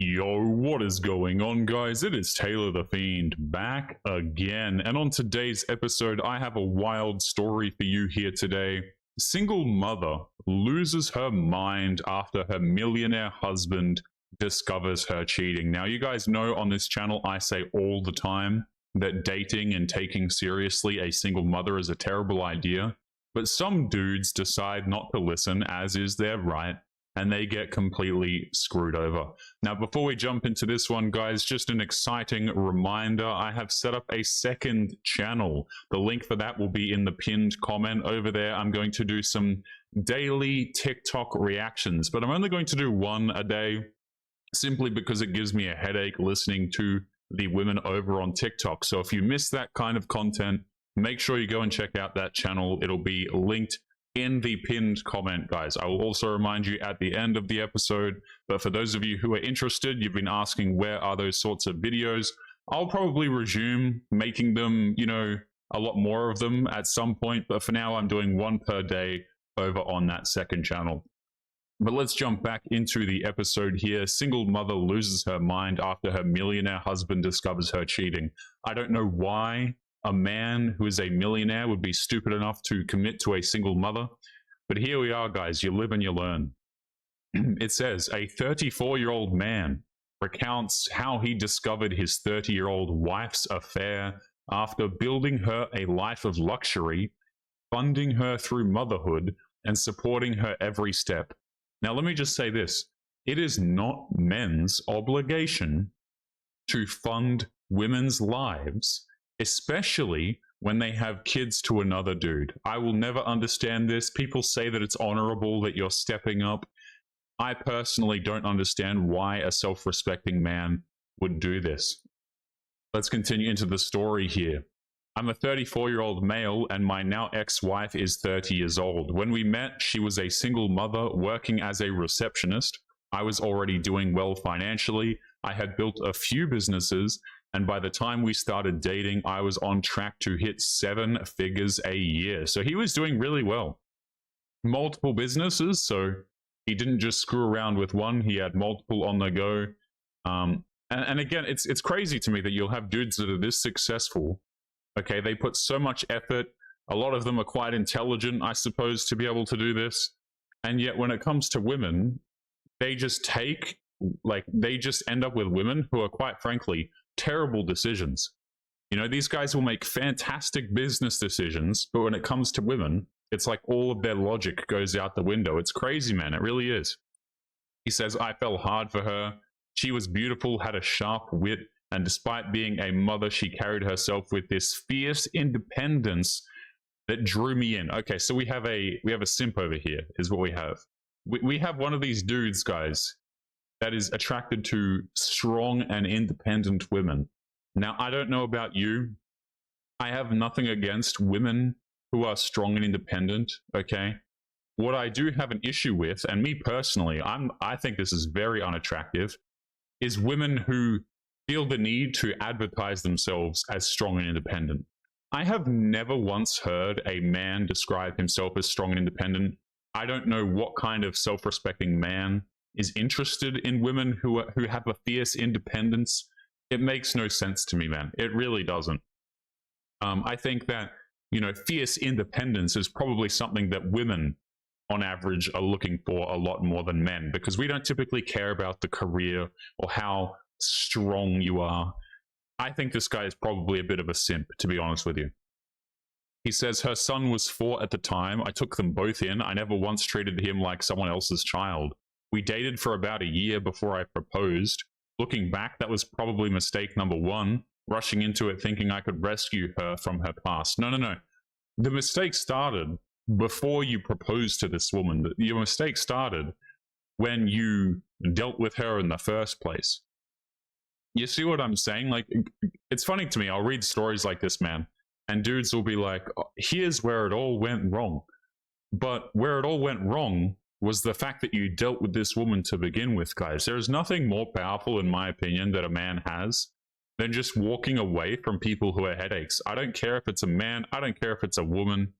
Yo, what is going on, guys? It is Taylor the Fiend back again. And on today's episode, I have a wild story for you here today. Single mother loses her mind after her millionaire husband discovers her cheating. Now, you guys know on this channel, I say all the time that dating and taking seriously a single mother is a terrible idea. But some dudes decide not to listen, as is their right, and they get completely screwed over. Now, before we jump into this one, guys, just an exciting reminder. I have set up a second channel. The link for that will be in the pinned comment over there. I'm going to do some daily TikTok reactions, but I'm only going to do one a day simply because it gives me a headache listening to the women over on TikTok. So if you miss that kind of content, make sure you go and check out that channel. It'll be linked in the pinned comment, guys. I will also remind you at the end of the episode, but for those of you who are interested, you've been asking where are those sorts of videos. I'll probably resume making them, a lot more of them at some point, but for now I'm doing one per day over on that second channel. But let's jump back into the episode here. Single mother loses her mind after her millionaire husband discovers her cheating. I don't know why a man who is a millionaire would be stupid enough to commit to a single mother. But here we are, guys. You live and you learn. It says, a 34-year-old man recounts how he discovered his 30-year-old wife's affair after building her a life of luxury, funding her through motherhood, and supporting her every step. Now, let me just say this. It is not men's obligation to fund women's lives, especially when they have kids to another dude. I will never understand this. People say that it's honorable that you're stepping up. I personally don't understand why a self-respecting man would do this. Let's continue into the story here. I'm a 34-year-old male and my now ex-wife is 30 years old. When we met, she was a single mother working as a receptionist. I was already doing well financially. I had built a few businesses, and by the time we started dating, I was on track to hit 7 figures a year. So he was doing really well. Multiple businesses, so he didn't just screw around with one. He had multiple on the go. And again, it's crazy to me that you'll have dudes that are this successful. Okay, they put so much effort. A lot of them are quite intelligent, I suppose, to be able to do this. And yet when it comes to women, they just end up with women who are, quite frankly, terrible decisions. These guys will make fantastic business decisions, but when it comes to women, it's like all of their logic goes out the window. It's crazy, man. It really is. He says, I fell hard for her. She was beautiful, had a sharp wit, and despite being a mother, she carried herself with this fierce independence that drew me in. Okay, so we have a simp over here, is what we have. We have one of these dudes, guys, that is attracted to strong and independent women. Now, I don't know about you. I have nothing against women who are strong and independent, okay? What I do have an issue with, and me personally, I think this is very unattractive, is women who feel the need to advertise themselves as strong and independent. I have never once heard a man describe himself as strong and independent. I don't know what kind of self-respecting man is interested in women who have a fierce independence. It makes no sense to me, man. It really doesn't. I think that, fierce independence is probably something that women, on average, are looking for a lot more than men, because we don't typically care about the career or how strong you are. I think this guy is probably a bit of a simp, to be honest with you. He says her son was 4 at the time. I took them both in. I never once treated him like someone else's child. We dated for about a year before I proposed. Looking back, that was probably mistake number 1, rushing into it thinking I could rescue her from her past. No. The mistake started before you proposed to this woman. Your mistake started when you dealt with her in the first place. You see what I'm saying? Like, it's funny to me. I'll read stories like this, man, and dudes will be like, oh, here's where it all went wrong. But where it all went wrong was the fact that you dealt with this woman to begin with, guys. There is nothing more powerful, in my opinion, that a man has than just walking away from people who are headaches. I don't care if it's a man. I don't care if it's a woman.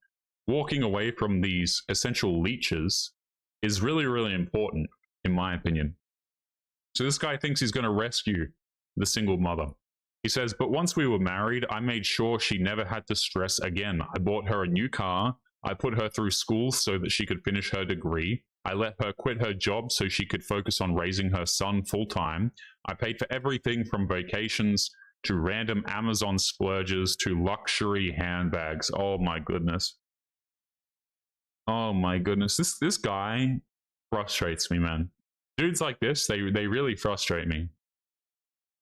Walking away from these essential leeches is really, really important, in my opinion. So this guy thinks he's going to rescue the single mother. He says, but once we were married, I made sure she never had to stress again. I bought her a new car. I put her through school so that she could finish her degree. I let her quit her job so she could focus on raising her son full time. I paid for everything from vacations to random Amazon splurges to luxury handbags. Oh my goodness. Oh my goodness. This guy frustrates me, man. Dudes like this, they really frustrate me.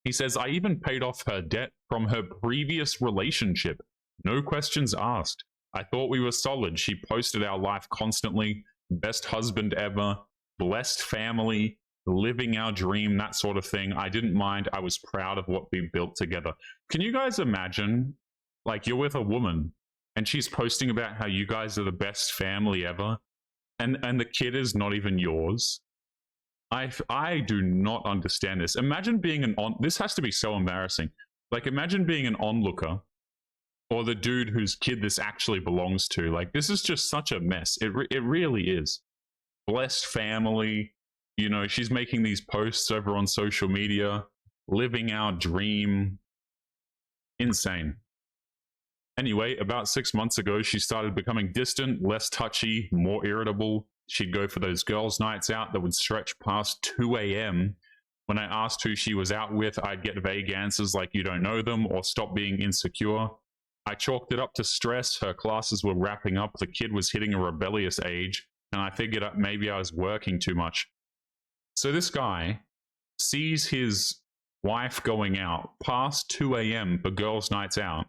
He says, I even paid off her debt from her previous relationship. No questions asked. I thought we were solid. She posted our life constantly. Best husband ever. Blessed family. Living our dream, that sort of thing. I didn't mind. I was proud of what we built together. Can you guys imagine, like, you're with a woman and she's posting about how you guys are the best family ever, and the kid is not even yours? I do not understand this. Imagine being this has to be so embarrassing. Like, imagine being an onlooker or the dude whose kid this actually belongs to. Like, this is just such a mess. It really is. Blessed family. You know, she's making these posts over on social media, living our dream. Insane. Anyway, about 6 months ago, she started becoming distant, less touchy, more irritable. She'd go for those girls' nights out that would stretch past 2 a.m. When I asked who she was out with, I'd get vague answers like you don't know them or stop being insecure. I chalked it up to stress. Her classes were wrapping up. The kid was hitting a rebellious age, and I figured maybe I was working too much. So this guy sees his wife going out past 2 a.m. for girls' nights out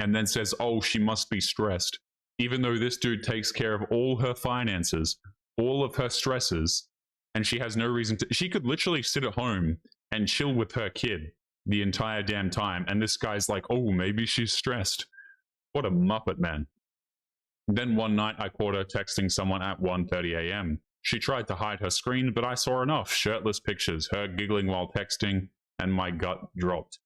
and then says, oh, she must be stressed. Even though this dude takes care of all her finances, all of her stresses, and she has no reason to. She could literally sit at home and chill with her kid the entire damn time. And this guy's like, oh, maybe she's stressed. What a muppet, man. Then one night I caught her texting someone at 1:30 a.m. She tried to hide her screen, but I saw enough shirtless pictures, her giggling while texting, and my gut dropped.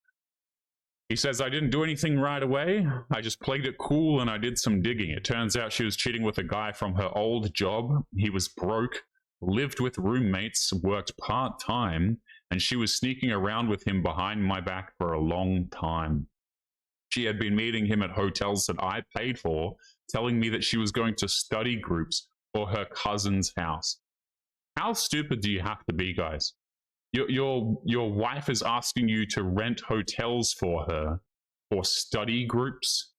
He says, I didn't do anything right away. I just played it cool and I did some digging. It turns out she was cheating with a guy from her old job. He was broke, lived with roommates, worked part-time, and she was sneaking around with him behind my back for a long time. She had been meeting him at hotels that I paid for, telling me that she was going to study groups or her cousin's house. How stupid do you have to be, guys? Your wife is asking you to rent hotels for her for study groups,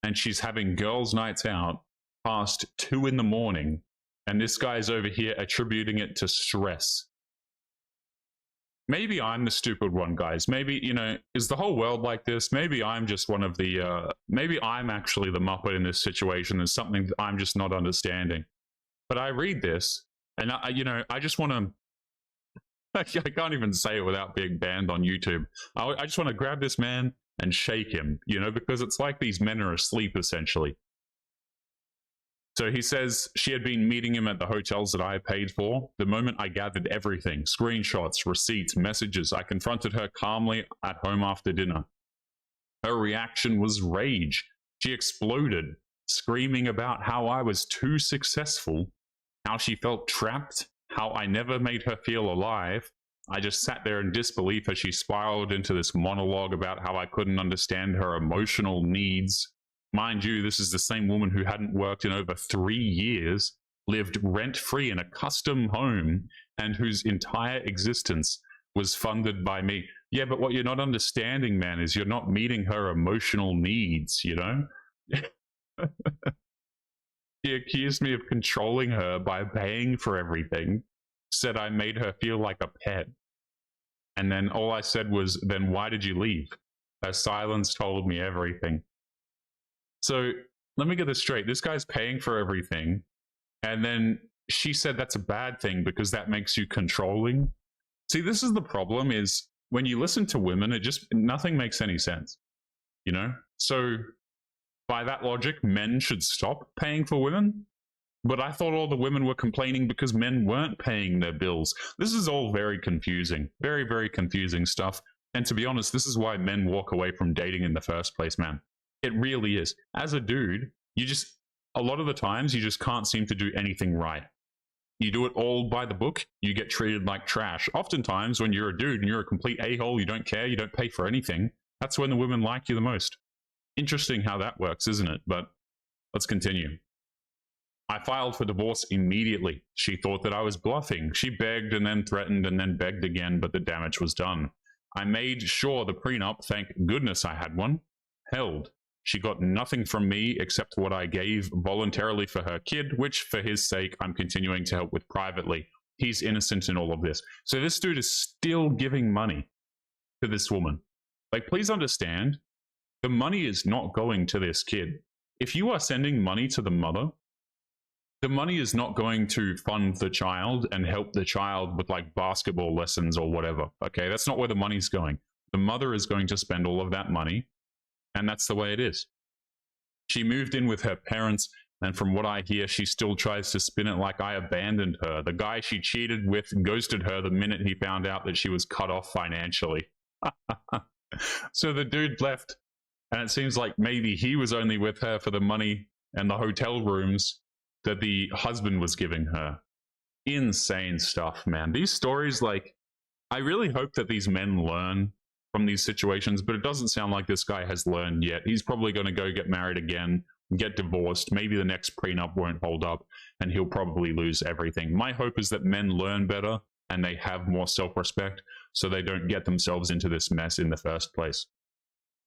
and she's having girls' nights out past 2 in the morning, and this guy's over here attributing it to stress. Maybe I'm the stupid one, guys. Maybe, you know, is the whole world like this? Maybe I'm just one of the, maybe I'm actually the muppet in this situation. There's something that I'm just not understanding. But I read this, and I just want to, I can't even say it without being banned on YouTube. I just want to grab this man and shake him, you know, because it's like these men are asleep, essentially. So he says she had been meeting him at the hotels that I paid for. The moment I gathered everything, screenshots, receipts, messages, I confronted her calmly at home after dinner. Her reaction was rage. She exploded, screaming about how I was too successful, how she felt trapped, how I never made her feel alive. I just sat there in disbelief as she spiraled into this monologue about how I couldn't understand her emotional needs. Mind you, this is the same woman who hadn't worked in over 3 years, lived rent-free in a custom home, and whose entire existence was funded by me. Yeah, but what you're not understanding, man, is you're not meeting her emotional needs, you know? She accused me of controlling her by paying for everything, said I made her feel like a pet. And then all I said was, then why did you leave? Her silence told me everything. So let me get this straight. This guy's paying for everything. And then she said that's a bad thing because that makes you controlling. See, this is the problem, is when you listen to women, nothing makes any sense, you know? So by that logic, men should stop paying for women. But I thought all the women were complaining because men weren't paying their bills. This is all very confusing. Very, very confusing stuff. And to be honest, this is why men walk away from dating in the first place, man. It really is. As a dude, a lot of the times, you just can't seem to do anything right. You do it all by the book, you get treated like trash. Oftentimes, when you're a dude and you're a complete a-hole, you don't care, you don't pay for anything, that's when the women like you the most. Interesting how that works, isn't it? But let's continue. I filed for divorce immediately. She thought that I was bluffing. She begged and then threatened and then begged again, but the damage was done. I made sure the prenup, thank goodness I had one, held. She got nothing from me except what I gave voluntarily for her kid, which for his sake, I'm continuing to help with privately. He's innocent in all of this. So this dude is still giving money to this woman. Like, please understand, the money is not going to this kid. If you are sending money to the mother, the money is not going to fund the child and help the child with like basketball lessons or whatever. Okay, that's not where the money's going. The mother is going to spend all of that money, and that's the way it is. She moved in with her parents, and from what I hear, she still tries to spin it like I abandoned her. The guy she cheated with ghosted her the minute he found out that she was cut off financially. So the dude left, and it seems like maybe he was only with her for the money and the hotel rooms that the husband was giving her. Insane stuff, man. These stories, like, I really hope that these men learn from these situations, but it doesn't sound like this guy has learned yet. He's probably going to go get married again, get divorced. Maybe the next prenup won't hold up, and he'll probably lose everything. My hope is that men learn better and they have more self-respect so they don't get themselves into this mess in the first place.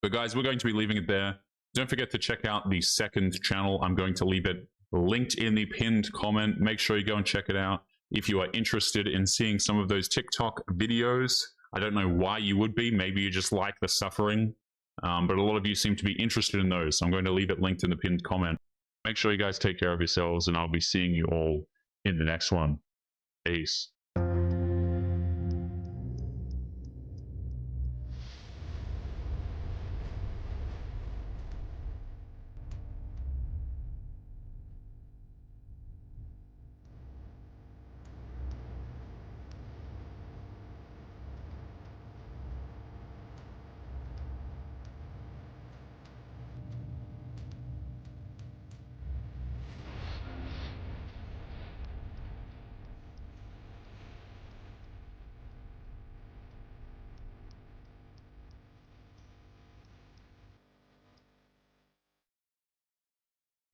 But guys, we're going to be leaving it there. Don't forget to check out the second channel. I'm going to leave it linked in the pinned comment. Make sure you go and check it out. If you are interested in seeing some of those TikTok videos, I don't know why you would be. Maybe you just like the suffering, but a lot of you seem to be interested in those. So I'm going to leave it linked in the pinned comment. Make sure you guys take care of yourselves, and I'll be seeing you all in the next one. Peace.